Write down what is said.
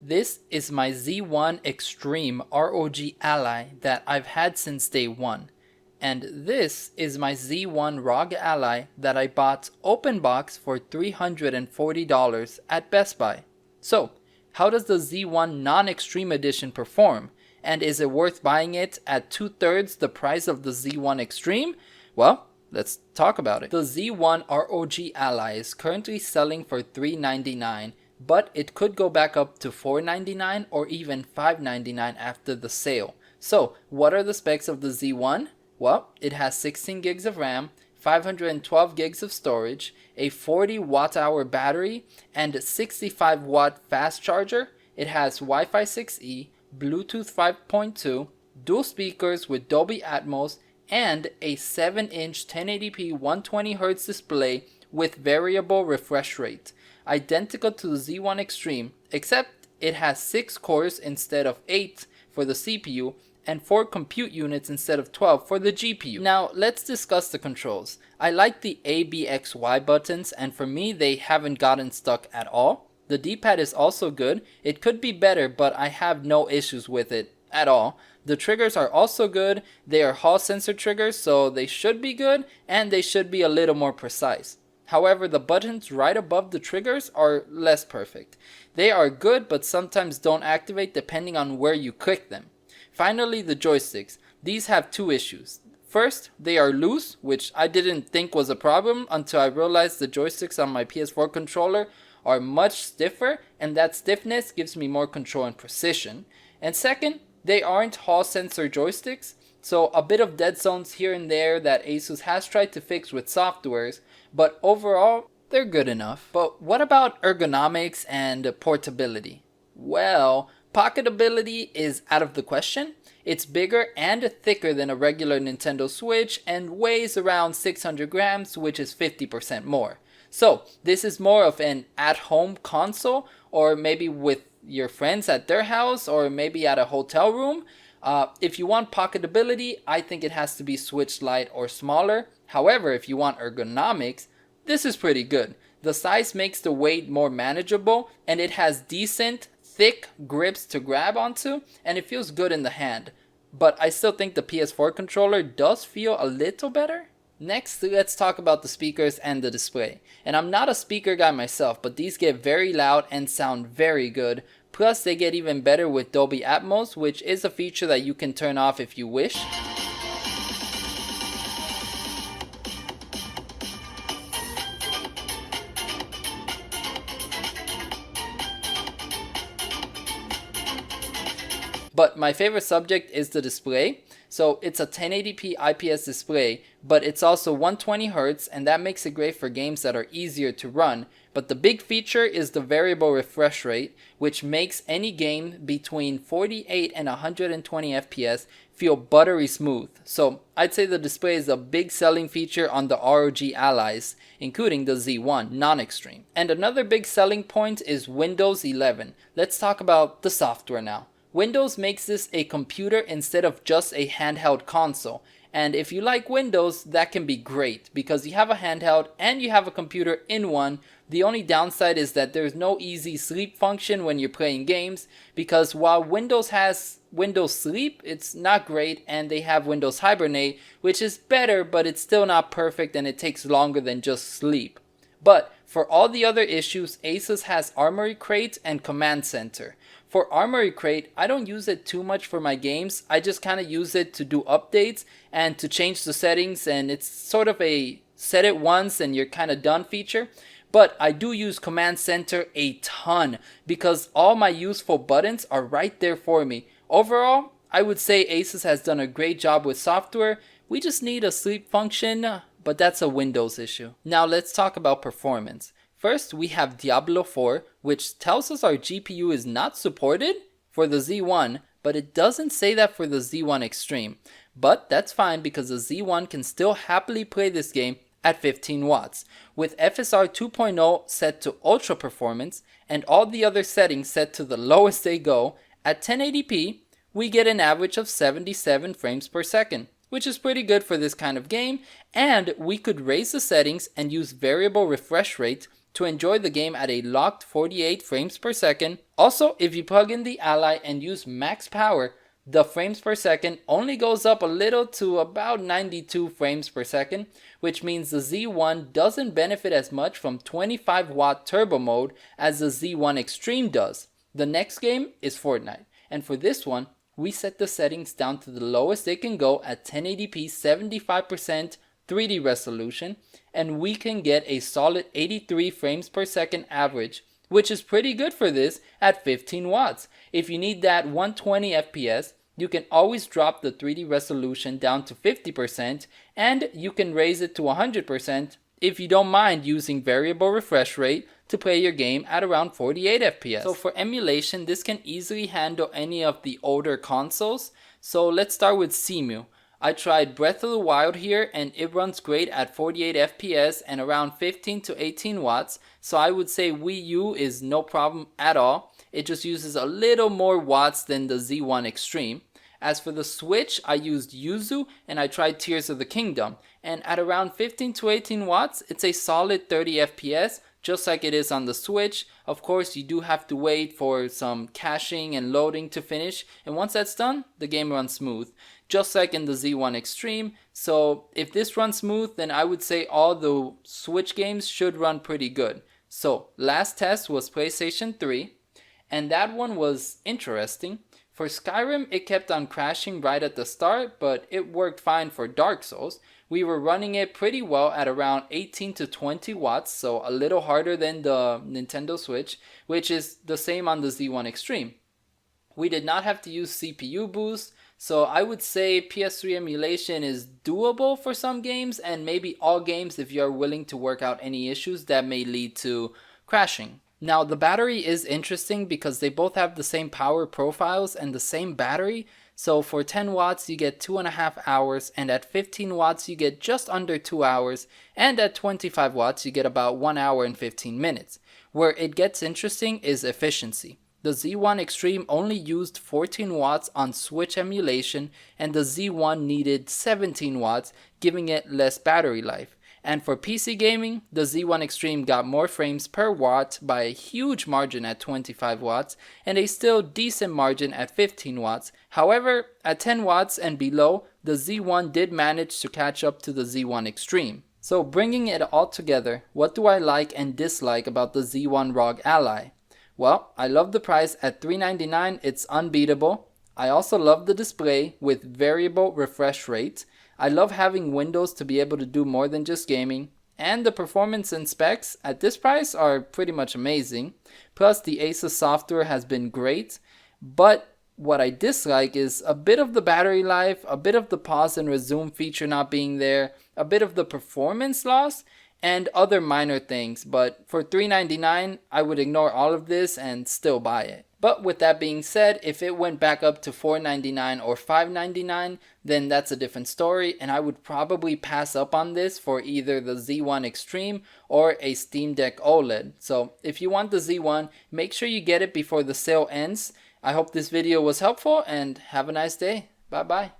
This is my Z1 Extreme ROG Ally that I've had since day one. And this is my Z1 ROG Ally that I bought open box for $340 at Best Buy. So, how does the Z1 Non-Extreme Edition perform? And is it worth buying it at 2/3 the price of the Z1 Extreme? Well, let's talk about it. The Z1 ROG Ally is currently selling for $399, but it could go back up to $499 or even $599 after the sale. So, what are the specs of the Z1? Well, it has 16 gigs of RAM, 512 gigs of storage, a 40 watt hour battery, and a 65 watt fast charger. It has Wi-Fi 6E, Bluetooth 5.2, dual speakers with Dolby Atmos, and a 7-inch 1080p 120Hz display with variable refresh rate, identical to the Z1 Extreme, except it has 6 cores instead of 8 for the CPU, and 4 compute units instead of 12 for the GPU. Now let's discuss the controls. I like the A, B, X, Y buttons, and for me they haven't gotten stuck at all. The D-pad is also good. It could be better, but I have no issues with it at all. The triggers are also good. They are Hall sensor triggers, so they should be good, and they should be a little more precise. However, the buttons right above the triggers are less perfect. They are good, but sometimes don't activate depending on where you click them. Finally, the joysticks. These have 2 issues. First, they are loose, which I didn't think was a problem until I realized the joysticks on my PS4 controller are much stiffer, and that stiffness gives me more control and precision. And second, they aren't Hall sensor joysticks, so a bit of dead zones here and there that Asus has tried to fix with softwares, but overall, they're good enough. But what about ergonomics and portability? Well, pocketability is out of the question. It's bigger and thicker than a regular Nintendo Switch and weighs around 600 grams, which is 50% more. So this is more of an at-home console, or maybe with your friends at their house, or maybe at a hotel room. If you want pocketability, I think it has to be Switch Lite or smaller. However, if you want ergonomics, this is pretty good. The size makes the weight more manageable, and it has decent thick grips to grab onto, and it feels good in the hand. But I still think the PS4 controller does feel a little better. Next, let's talk about the speakers and the display. And I'm not a speaker guy myself, but these get very loud and sound very good. Plus, they get even better with Dolby Atmos, which is a feature that you can turn off if you wish. But my favorite subject is the display. So it's a 1080p IPS display, but it's also 120Hz, and that makes it great for games that are easier to run. But the big feature is the variable refresh rate, which makes any game between 48 and 120 FPS feel buttery smooth. So I'd say the display is a big selling feature on the ROG Allies, including the Z1 Non-Extreme. And another big selling point is Windows 11. Let's talk about the software now. Windows makes this a computer instead of just a handheld console. And if you like Windows, that can be great because you have a handheld and you have a computer in one. The only downside is that there's no easy sleep function when you're playing games, because while Windows has Windows Sleep, it's not great, and they have Windows Hibernate, which is better, but it's still not perfect and it takes longer than just sleep. But for all the other issues, Asus has Armory Crate and Command Center. For Armory Crate, I don't use it too much for my games. I just kind of use it to do updates and to change the settings, and it's sort of a set it once and you're kind of done feature. But I do use Command Center a ton because all my useful buttons are right there for me. Overall, I would say Asus has done a great job with software. We just need a sleep function, but that's a Windows issue. Now let's talk about performance. First, we have Diablo 4, which tells us our GPU is not supported for the Z1, but it doesn't say that for the Z1 Extreme. But that's fine because the Z1 can still happily play this game at 15 watts, with FSR 2.0 set to ultra performance and all the other settings set to the lowest they go. At 1080p, we get an average of 77 frames per second, which is pretty good for this kind of game, and we could raise the settings and use variable refresh rate to enjoy the game at a locked 48 frames per second. Also, if you plug in the Ally and use max power, the frames per second only goes up a little to about 92 frames per second, which means the Z1 doesn't benefit as much from 25 watt turbo mode as the Z1 Extreme does. The next game is Fortnite, and for this one, we set the settings down to the lowest they can go at 1080p 75% 3D resolution, and we can get a solid 83 frames per second average, which is pretty good for this at 15 watts. If you need that 120 FPS, you can always drop the 3D resolution down to 50%, and you can raise it to 100% if you don't mind using variable refresh rate to play your game at around 48 FPS. So for emulation, this can easily handle any of the older consoles. So let's start with Cemu. I tried Breath of the Wild here, and it runs great at 48 FPS and around 15 to 18 watts. So I would say Wii U is no problem at all. It just uses a little more watts than the Z1 Extreme. As for the Switch, I used Yuzu and I tried Tears of the Kingdom. And at around 15 to 18 watts, it's a solid 30 FPS, just like it is on the Switch. Of course, you do have to wait for some caching and loading to finish. And once that's done, the game runs smooth, just like in the Z1 Extreme. So if this runs smooth, then I would say all the Switch games should run pretty good. So last test was PlayStation 3, and that one was interesting. For Skyrim, it kept on crashing right at the start, but it worked fine for Dark Souls. We were running it pretty well at around 18 to 20 watts, so a little harder than the Nintendo Switch, which is the same on the Z1 Extreme. We did not have to use CPU boost, so I would say PS3 emulation is doable for some games, and maybe all games if you're willing to work out any issues that may lead to crashing. Now the battery is interesting because they both have the same power profiles and the same battery. So for 10 watts you get 2.5 hours, and at 15 watts you get just under 2 hours, and at 25 watts you get about 1 hour and 15 minutes. Where it gets interesting is efficiency. The Z1 Extreme only used 14 watts on Switch emulation, and the Z1 needed 17 watts, giving it less battery life. And for PC gaming, the Z1 Extreme got more frames per watt by a huge margin at 25 watts, and a still decent margin at 15 watts. However, at 10 watts and below, the Z1 did manage to catch up to the Z1 Extreme. So bringing it all together, what do I like and dislike about the Z1 ROG Ally? Well, I love the price at $399, it's unbeatable. I also love the display with variable refresh rate. I love having Windows to be able to do more than just gaming. And the performance and specs at this price are pretty much amazing. Plus the Asus software has been great. But what I dislike is a bit of the battery life, a bit of the pause and resume feature not being there, a bit of the performance loss, and other minor things. But for $399, I would ignore all of this and still buy it. But with that being said, if it went back up to $499 or $599, then that's a different story, and I would probably pass up on this for either the Z1 Extreme or a Steam Deck OLED. So if you want the Z1, make sure you get it before the sale ends. I hope this video was helpful, and have a nice day. Bye bye.